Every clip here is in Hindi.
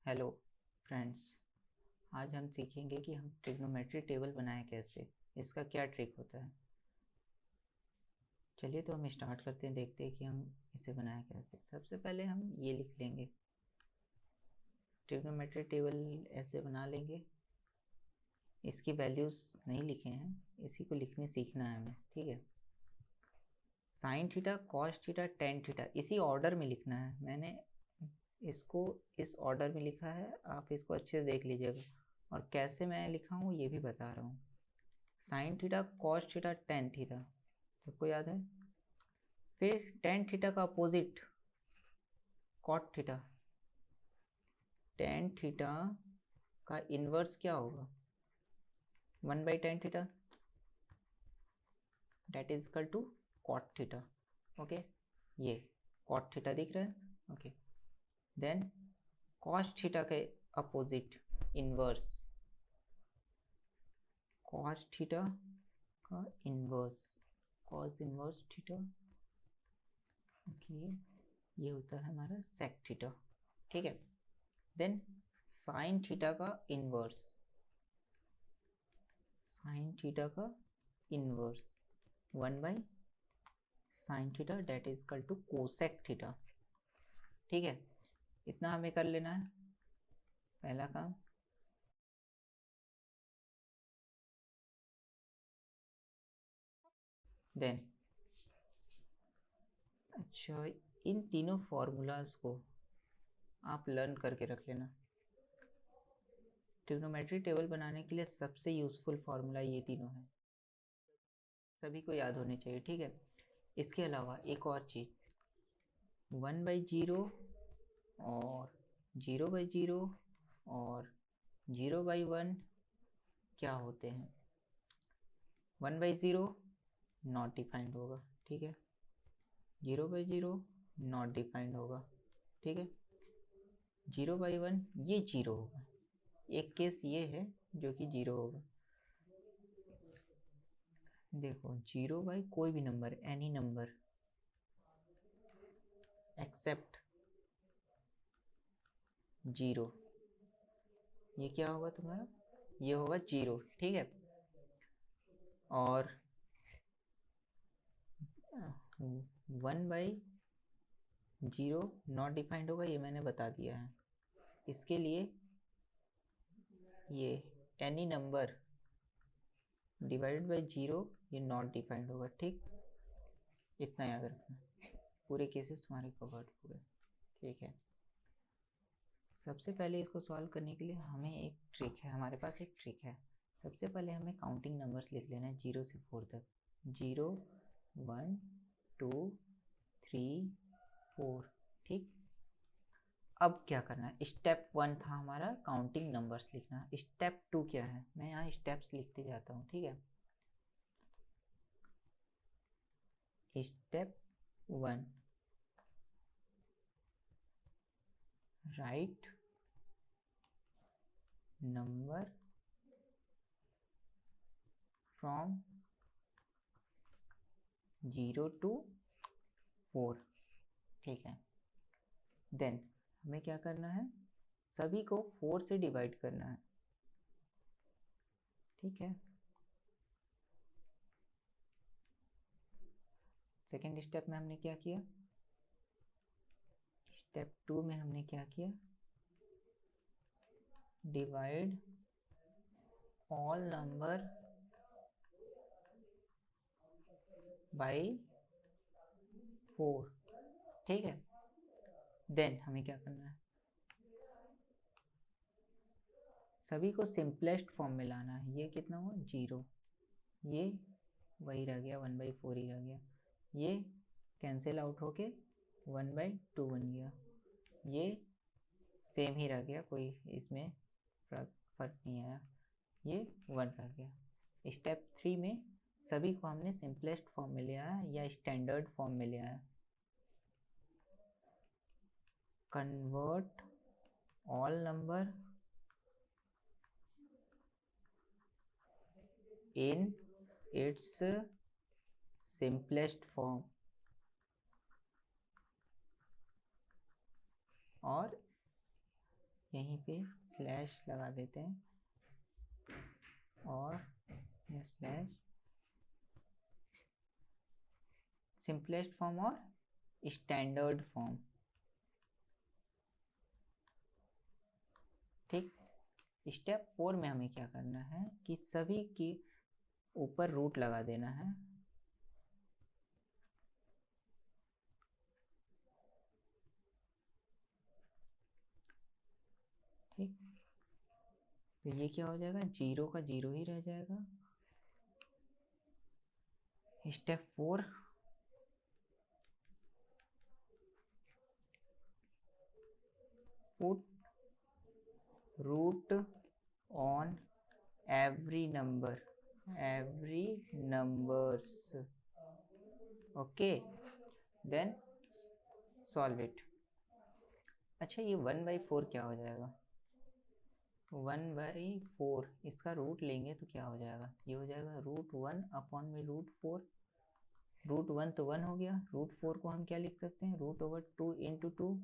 हेलो फ्रेंड्स, आज हम सीखेंगे कि हम ट्रिग्नोमेट्री टेबल बनाएं कैसे, इसका क्या ट्रिक होता है। चलिए तो हम स्टार्ट करते हैं, देखते हैं कि हम इसे बनाएं कैसे। सबसे पहले हम ये लिख लेंगे, ट्रिग्नोमेट्री टेबल ऐसे बना लेंगे। इसकी वैल्यूज़ नहीं लिखे हैं, इसी को लिखने सीखना है हमें, ठीक है। Sign theta, cos theta, tan theta, इसी ऑर्डर में लिखना है। मैंने इसको इस ऑर्डर में लिखा है, आप इसको अच्छे से देख लीजिएगा। और कैसे मैं लिखा हूँ ये भी बता रहा हूँ। Sine theta, cos theta, tan theta, सबको याद है। फिर टेन थीटा का opposite cot theta. Tan theta का इन्वर्स क्या होगा? 1/tan theta, that is equal to cot theta. Okay, ये कॉट थीटा दिख रहा है। ओके, देन कॉस थीटा के अपोजिट इन्वर्स, कॉस थीटा का inverse, cos inverse theta. Okay, ये होता है हमारा सेक थीटा, ठीक है। देन साइन थीटा का इन्वर्स, साइन थीटा का inverse 1/sin theta, that is equal to cosec theta, ठीक है। इतना हमें कर लेना है पहला काम। देन अच्छा, इन तीनों फॉर्मूलाज को आप लर्न करके रख लेना। ट्रिग्नोमेट्री टेबल बनाने के लिए सबसे यूजफुल फार्मूला ये तीनों हैं, सभी को याद होने चाहिए, ठीक है। इसके अलावा एक और चीज़, 1/0 और 0/0 और 0/1 क्या होते हैं। 1/0 नॉट डिफाइंड होगा, ठीक है। 0/0 नॉट डिफाइंड होगा, ठीक है। 0/1 ये 0 होगा, एक केस ये है जो कि 0 होगा। देखो 0 बाई कोई भी नंबर, एनी नंबर एक्सेप्ट 0, ये क्या होगा तुम्हारा, ये होगा 0, ठीक है। और 1/0 नॉट डिफाइंड होगा, ये मैंने बता दिया है। इसके लिए ये एनी नंबर डिवाइडेड बाई 0 ये नॉट डिफाइंड होगा, ठीक। इतना याद रखना, पूरे केसेस तुम्हारे कवर्ड हो गए, ठीक है। सबसे पहले इसको सॉल्व करने के लिए हमें एक ट्रिक है, हमारे पास एक ट्रिक है। सबसे पहले हमें काउंटिंग नंबर्स लिख लेना है 0 से 4 तक। 0 1 2 3 4, ठीक। अब क्या करना है, स्टेप 1 था हमारा काउंटिंग नंबर्स लिखना। स्टेप 2 क्या है, मैं यहाँ स्टेप्स लिखते जाता हूँ, ठीक है। Step 1, right number from 0 to 4, ठीक है। देन हमें क्या करना है, सभी को 4 से डिवाइड करना है, ठीक है। सेकेंड स्टेप में हमने क्या किया, स्टेप 2 में हमने क्या किया, डिवाइड ऑल नंबर बाई 4, ठीक है। देन हमें क्या करना है, सभी को सिंपलेस्ट फॉर्म में लाना है। ये कितना हुआ 0, ये वही रह गया 1/4 ही रह गया, ये कैंसिल आउट होके 1/2 बन गया, ये सेम ही रह गया, कोई इसमें फर्क नहीं आया, ये 1 रह गया। स्टेप 3 में सभी को हमने सिंपलेस्ट फॉर्म में ले आया या स्टैंडर्ड फॉर्म में ले आया। Convert all number in its simplest form, और यहीं पे स्लैश लगा देते हैं और ये स्लैश सिंपलेस्ट फॉर्म और स्टैंडर्ड फॉर्म। ठीक, स्टेप 4 में हमें क्या करना है कि सभी के ऊपर रूट लगा देना है। ठीक, तो ये क्या हो जाएगा, 0 का 0 ही रह जाएगा। Step 4, put root on every numbers, okay, then solve it। अच्छा, ये 1/4 क्या हो जाएगा, 1/4 इसका रूट लेंगे तो क्या हो जाएगा, ये हो जाएगा √1 अपॉन में √4। √1 तो 1 हो गया, √4 को हम क्या लिख सकते हैं, √2 इंटू 2।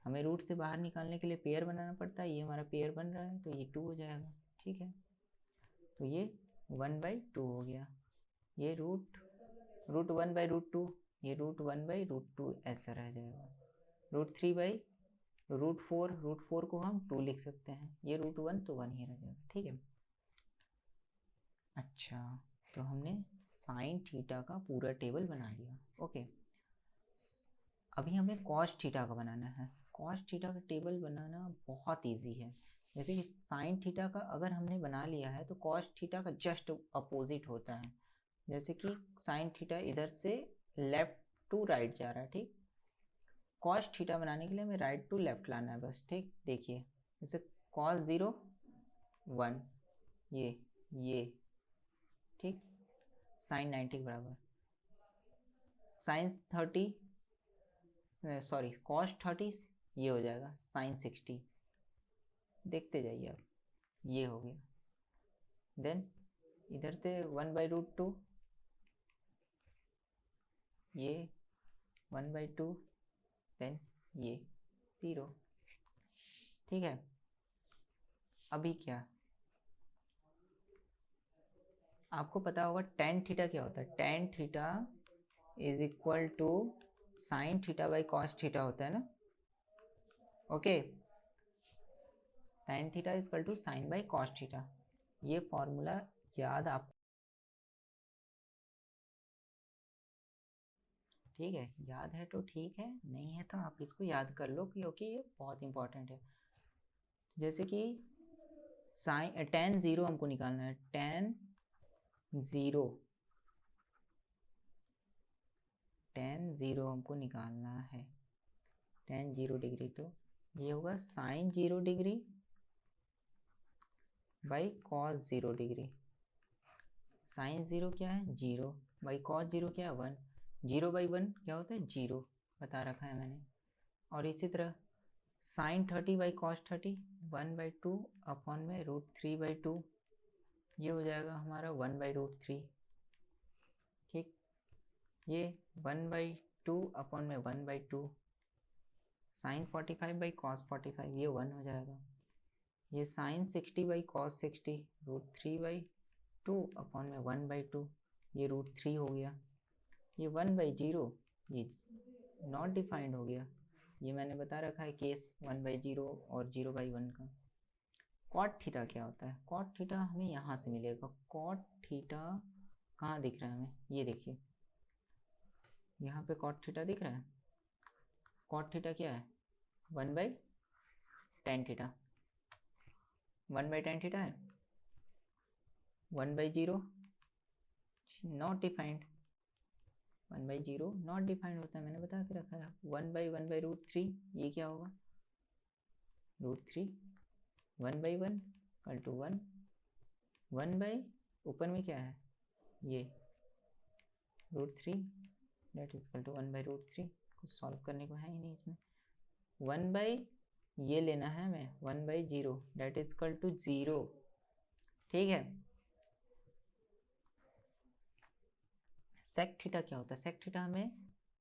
हमें रूट से बाहर निकालने के लिए पेयर बनाना पड़ता है, ये हमारा पेयर बन रहा है तो ये 2 हो जाएगा। ठीक है, तो ये 1/2 हो गया। ये √1/2, ये √1/2 ऐसा रह जाएगा। √3/√4 को हम 2 लिख सकते हैं, ये √1 तो 1 ही रह जाएगा। ठीक है, अच्छा, तो हमने साइन थीटा का पूरा टेबल बना लिया। ओके, अभी हमें कॉस थीटा का बनाना है। कॉस थीटा का टेबल बनाना बहुत इजी है। जैसे कि साइन थीटा का अगर हमने बना लिया है तो कॉस थीटा का जस्ट अपोजिट होता है। जैसे कि साइन थीटा इधर से लेफ्ट टू राइट जा रहा है, ठीक, कॉस थीटा बनाने के लिए हमें राइट टू लेफ्ट लाना है बस। ठीक, देखिए जैसे कॉस 0 1, ये ठीक, साइन 90 के बराबर, साइन 30 सॉरी कॉस 30 ये हो जाएगा साइन 60। देखते जाइए आप, ये हो गया। देन इधर से 1/√2, ये 1/2, देन ये 0। ठीक है, अभी क्या आपको पता होगा, टेन थीटा क्या होता है, tan theta is equal to sine theta by cos theta होता है ना। Okay, tan theta is equal to sine by cos theta, ये फॉर्मूला याद आप, ठीक है, याद है तो ठीक है, नहीं है तो आप इसको याद कर लो क्योंकि ये बहुत इंपॉर्टेंट है। जैसे कि साइन tan 0 हमको निकालना है, tan 0 हमको निकालना है, tan 0 डिग्री, तो ये होगा sine 0 degree by cos 0 degree. Sine 0 क्या है 0, बाई कॉस 0 क्या है 1, 0/1 क्या होता है 0, बता रखा है मैंने। और इसी तरह साइन 30 बाई कॉस 30 1/2 अपॉन में √3/2, ये हो जाएगा हमारा 1/√3। ठीक, ये 1/2 अपॉन में 1/2, साइन 45 बाई कॉस 45 ये 1 हो जाएगा। ये साइन 60 बाई कॉस 60 √3/2 अपॉन में 1/2, ये √3 हो गया। ये 1/0 ये नॉट डिफाइंड हो गया, ये मैंने बता रखा है केस 1/0 और 0/1 का। कॉट थीटा क्या होता है, कॉट थीटा हमें यहाँ से मिलेगा। कॉट थीटा कहाँ दिख रहा है हमें, ये देखिए यहाँ पे कॉट थीटा दिख रहा है। कॉट थीटा क्या है 1/tan थीटा, 1/tan थीटा है, 1/0 नॉट डिफाइंड, 1/0 नॉट डिफाइंड होता है, मैंने बता के रखा है। 1/1/√3 ये क्या होगा √3, 1/1 कल टू 1, 1 ऊपर में क्या है ये √3 डेट इज कल टू 1/√3, कुछ सॉल्व करने को है ही नहीं इसमें। 1 ये लेना है हमें 1/0 डेट इज कल टू 0। ठीक है, सेक थीटा क्या होता है, सेक थीटा हमें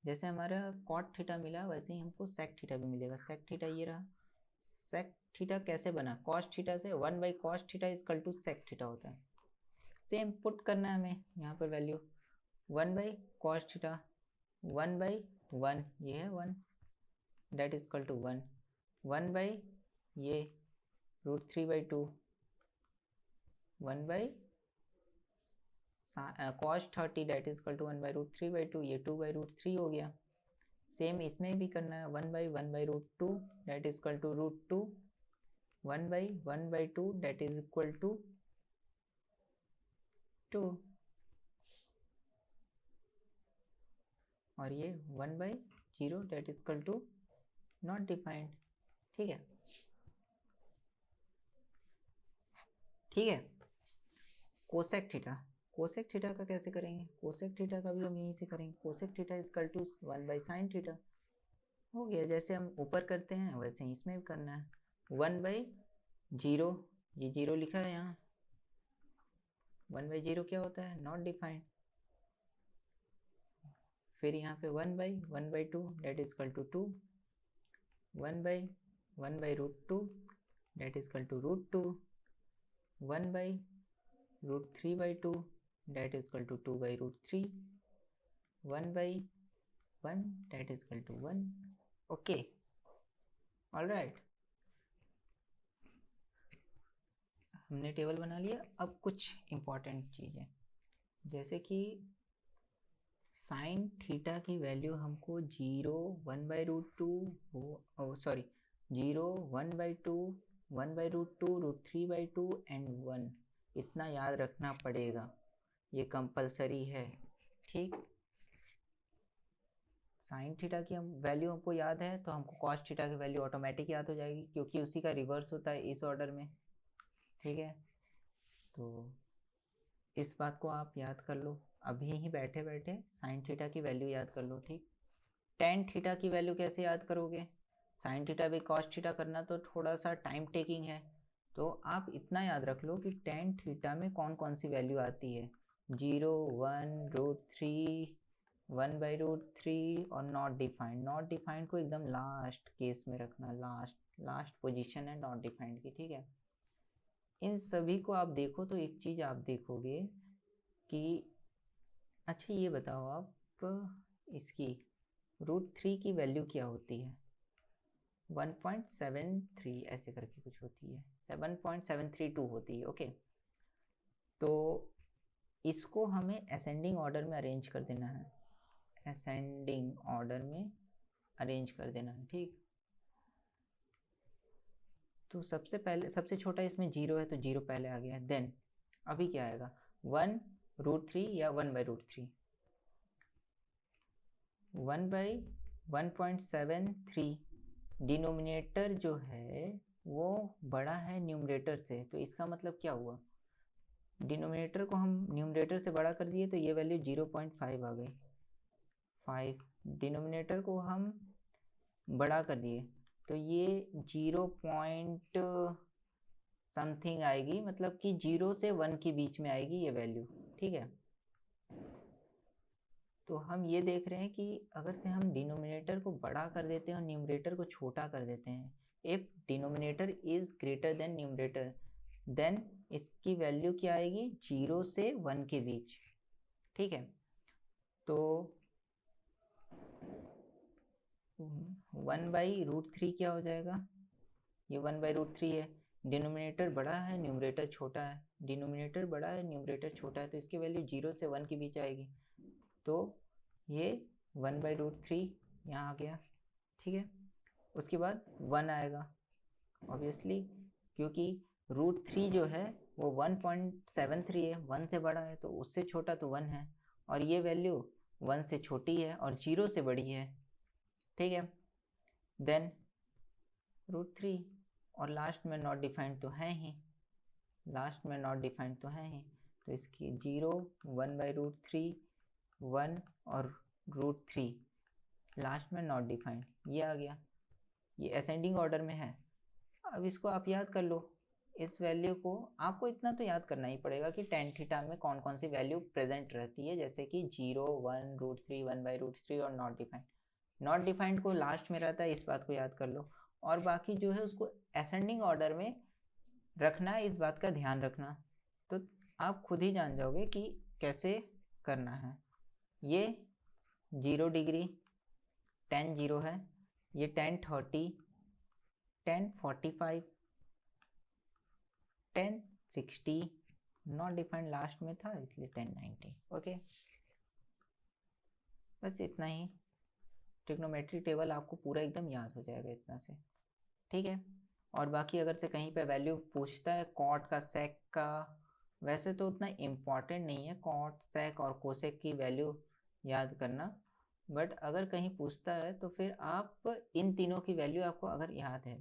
जैसे हमारा कॉट थीटा मिला वैसे ही हमको सेक थीटा भी मिलेगा। सेक थीटा ये रहा सेक थीटा कैसे बना, कॉस थीटा से 1 by cos theta equal to sec theta होता है। सेम पुट करना है हमें यहाँ पर value 1 by cos theta 1 by 1 ये है 1 डेट इक्वल टू 1 1 बाई ये √3/2 1 by cos 30 that equal to 1 by √3/2 ये 2/√3 हो गया। सेम इसमें भी करना है 1 by 1/√2 that equal to √2 1 by 1/2 that is equal to 2 और ये 1/0 that equal to not defined. ठीक है, ठीक है। कोसेक थीटा, कोसेक थीटा का कैसे करेंगे, कोसेक थीटा का भी हम यहीं से करेंगे। Cosec theta equal to 1 by sine theta हो गया। जैसे हम ऊपर करते हैं वैसे ही इसमें भी करना है 1/0 ये 0 लिखा है यहाँ 1/0 क्या होता है, नॉट डिफाइंड। फिर यहाँ पे 1 by 1/2 that is equal to 2 1 by 1/√2 that is equal to √2 1 by √3/2 that is equal to 2/√3 1 by 1 that is equal to 1। Okay, alright, हमने टेबल बना लिया। अब कुछ इम्पॉर्टेंट चीज़ें जैसे कि साइन थीटा की वैल्यू हमको 0 1/√2 सॉरी 0 1/2 1/√2 √3/2 एंड 1 इतना याद रखना पड़ेगा, ये कंपलसरी है। ठीक, साइन थीटा की हम वैल्यू हमको याद है तो हमको कॉस थीटा की वैल्यू ऑटोमेटिक याद हो जाएगी क्योंकि उसी का रिवर्स होता है इस ऑर्डर में। ठीक है, तो इस बात को आप याद कर लो, अभी ही बैठे बैठे साइन थीटा की वैल्यू याद कर लो। ठीक, टेन थीटा की वैल्यू कैसे याद करोगे, साइन थीटा भी कॉस थीटा करना तो थोड़ा सा टाइम टेकिंग है, तो आप इतना याद रख लो कि टेन थीटा में कौन कौन सी वैल्यू आती है, 0 1 √3 1/√3 और नॉट डिफाइंड। नॉट डिफाइंड को एकदम लास्ट केस में रखना, लास्ट पोजीशन है नॉट डिफाइंड की। ठीक है, इन सभी को आप देखो तो एक चीज़ आप देखोगे कि अच्छा ये बताओ आप इसकी √3 की वैल्यू क्या होती है, 1.73 ऐसे करके कुछ होती है, 7.732 होती है। ओके, तो इसको हमें असेंडिंग ऑर्डर में अरेंज कर देना है, असेंडिंग ऑर्डर में अरेंज कर देना है। ठीक, तो सबसे पहले सबसे छोटा इसमें 0 है तो 0 पहले आ गया, देन अभी क्या आएगा 1√3 या 1/√3 1/1.73 डिनोमिनेटर जो है वो बड़ा है न्यूमरेटर से, तो इसका मतलब क्या हुआ, डिनोमिनेटर को हम न्यूमरेटर से बड़ा कर दिए तो ये वैल्यू 0.5 आ गई, 5 डिनोमिनेटर को हम बड़ा कर दिए तो ये 0 पॉइंट समथिंग आएगी, मतलब कि 0 से 1 के बीच में आएगी ये वैल्यू। ठीक है, तो हम ये देख रहे हैं कि अगर से हम डिनोमिनेटर को बड़ा कर देते हैं और न्यूमरेटर को छोटा कर देते हैं, if denominator is greater than numerator then इसकी वैल्यू क्या आएगी, 0 से 1 के बीच। ठीक है, तो 1/√3 क्या हो जाएगा, ये 1/√3 है, डिनोमिनेटर बड़ा है न्यूमरेटर छोटा है, डिनोमिनेटर बड़ा है न्यूमरेटर छोटा है तो इसकी वैल्यू 0 से 1 के बीच आएगी, तो ये 1/√3 यहाँ आ गया। ठीक है, उसके बाद 1 आएगा ऑब्वियसली, क्योंकि √3 जो है वो 1.73 है, 1 से बड़ा है तो उससे छोटा तो 1 है, और ये वैल्यू 1 से छोटी है और 0 से बड़ी है। ठीक है, देन √3 और लास्ट में नॉट डिफाइंड तो है ही, लास्ट में नॉट डिफाइंड तो है ही, तो इसकी 0 1/√3 1 और √3 लास्ट में नॉट डिफाइंड ये आ गया, ये असेंडिंग ऑर्डर में है। अब इसको आप याद कर लो, इस वैल्यू को आपको इतना तो याद करना ही पड़ेगा कि टेन थीटा में कौन कौन सी वैल्यू प्रेजेंट रहती है, जैसे कि 0 1 √3 1/√3 और नॉट डिफाइंड। नॉट डिफाइंड को लास्ट में रहता है, इस बात को याद कर लो, और बाकी जो है उसको असेंडिंग ऑर्डर में रखना है, इस बात का ध्यान रखना। तो आप खुद ही जान जाओगे कि कैसे करना है। ये 0 डिग्री, tan 0 है, ये tan 30, tan 45, tan 60, not defined last में था इसलिए tan 90। ओके, बस इतना ही। ट्रिग्नोमेट्री टेबल आपको पूरा एकदम याद हो जाएगा इतना से, ठीक है। और बाकी अगर से कहीं पे वैल्यू पूछता है कॉट का, सेक का, वैसे तो उतना इम्पॉर्टेंट नहीं है कॉट, सेक और कोसेक की वैल्यू याद करना, बट अगर कहीं पूछता है तो फिर आप इन तीनों की वैल्यू आपको अगर याद है,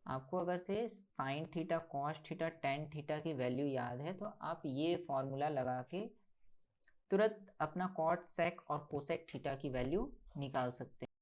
आपको अगर से sign theta, cos theta, tan theta की वैल्यू याद है, तो आप ये फॉर्मूला लगा के तुरंत अपना कॉट, सेक और कोसेक थीटा की वैल्यू निकाल सकते हैं।